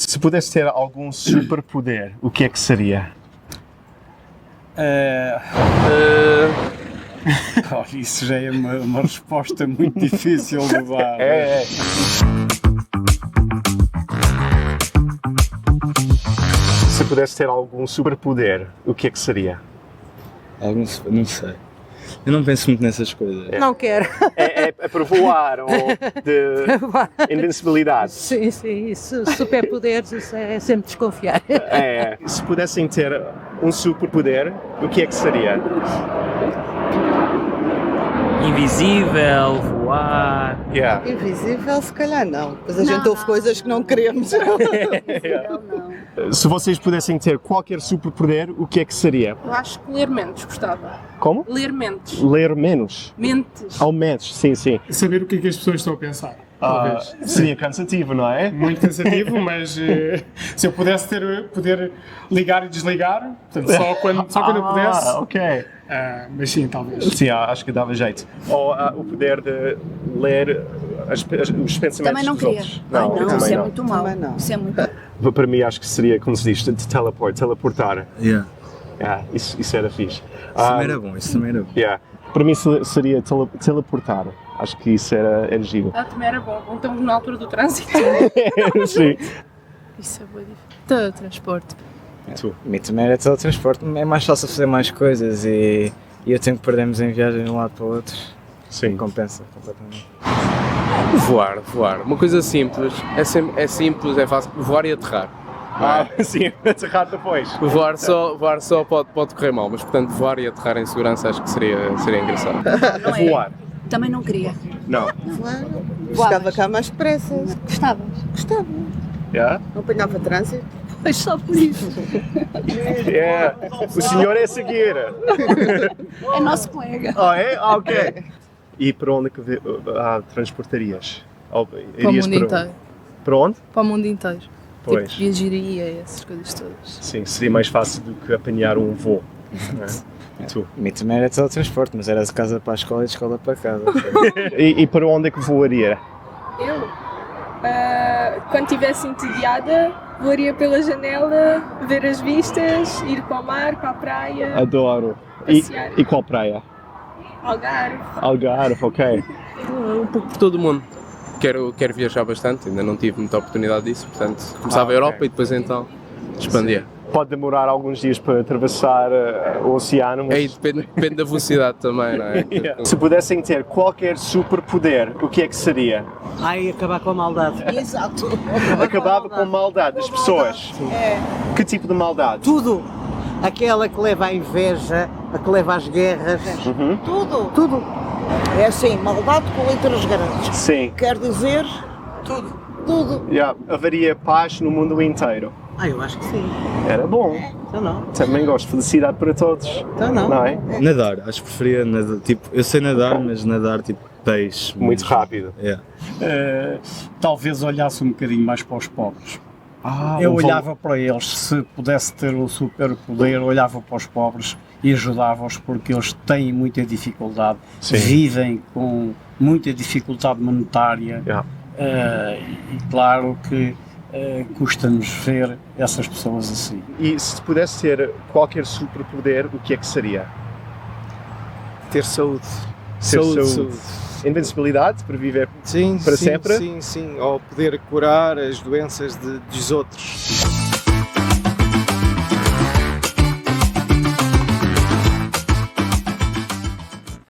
Se pudesse ter algum superpoder, o que é que seria? Olha, isso já é uma resposta muito difícil de dar. É. Se pudesse ter algum superpoder, o que é que seria? Não sei. Eu não penso muito nessas coisas. Não quero. É para voar ou de invencibilidade? Sim, isso, superpoderes, isso é sempre desconfiar. Se pudessem ter um superpoder, o que é que seria? Invisível, voar. Yeah. Invisível, se calhar não. Pois a gente ouve coisas que não queremos. Se vocês pudessem ter qualquer superpoder, o que é que seria? Eu acho que ler mentes, gostava. Como? Ler mentes. Ler menos? Mentes. Ao menos, sim. Saber o que é que as pessoas estão a pensar. Talvez. Seria cansativo, não é? Muito cansativo, mas se eu pudesse poder ligar e desligar, portanto, só quando eu pudesse. Ok. Mas sim, talvez. Sim, acho que dava jeito. Ou o poder de ler os pensamentos Também não dos queria. outros. Não, isso é não. muito mau. Também não. Isso é muito. Para mim acho que seria, como se diz, de teleportar. Yeah. Isso era fixe. Isso também era bom, isso também era bom. Yeah. Para mim seria teleportar. Acho que isso era giro. Também era bom. Então na altura do trânsito. Sim. Isso é boa diferença. Teletransporte. A mim também era teletransporte, é mais fácil fazer mais coisas e o tempo que perdemos em viagem de um lado para o outro. Sim. Compensa completamente. Voar. Uma coisa simples, é simples, é fácil. Voar e aterrar. Sim, aterrar depois. Voar só pode correr mal, mas portanto voar e aterrar em segurança acho que seria engraçado. Não é. Voar. Também não queria. Não. Chegava cá mais depressa. Gostavas? Gostava. Yeah? Não apanhava trânsito. Pois só por isso. Yeah. O senhor é a seguir. É nosso colega. É? Ok. E para onde que transportarias? Para o Irias mundo inteiro. Para onde? Para o mundo inteiro. Pois. Tipo, viajaria, essas coisas todas. Sim, seria mais fácil do que apanhar um voo. Não é? E tu? A mim também era teletransporte, mas era de casa para a escola e de escola para casa. E para onde é que voaria? Eu? Quando estivesse entediada, voaria pela janela, ver as vistas, ir para o mar, para a praia, Adoro. passear. E qual praia? Algarve. Algarve, ok. Um pouco por todo o mundo. Quero viajar bastante, ainda não tive muita oportunidade disso, portanto começava a Europa e depois então expandia. Pode demorar alguns dias para atravessar o oceano, mas... Depende da velocidade também, não é? Se pudessem ter qualquer superpoder, o que é que seria? Acabar com a maldade. Exato. Acabava com a maldade das pessoas. Que tipo de maldade? Tudo. Aquela que leva à inveja, a que leva às guerras. Tudo. É assim, maldade com letras grandes. Sim. Quer dizer, tudo. Yeah. Haveria paz no mundo inteiro. Eu acho que sim. Era bom. Então não. Também gosto. Felicidade para todos. Então não. Não é? Nadar, acho que preferia nadar, tipo, eu sei nadar, mas nadar tipo peixe. Muito rápido. Yeah. Talvez olhasse um bocadinho mais para os pobres. Ah, Eu olhava para eles, se pudesse ter o superpoder, olhava para os pobres e ajudava-os porque eles têm muita dificuldade, Sim. vivem com muita dificuldade monetária e claro que custa-nos ver essas pessoas assim. E se pudesse ter qualquer superpoder, o que é que seria? Ter saúde. Ter saúde. Invencibilidade para viver Sim, para sempre? Sim. Ou poder curar as doenças dos outros.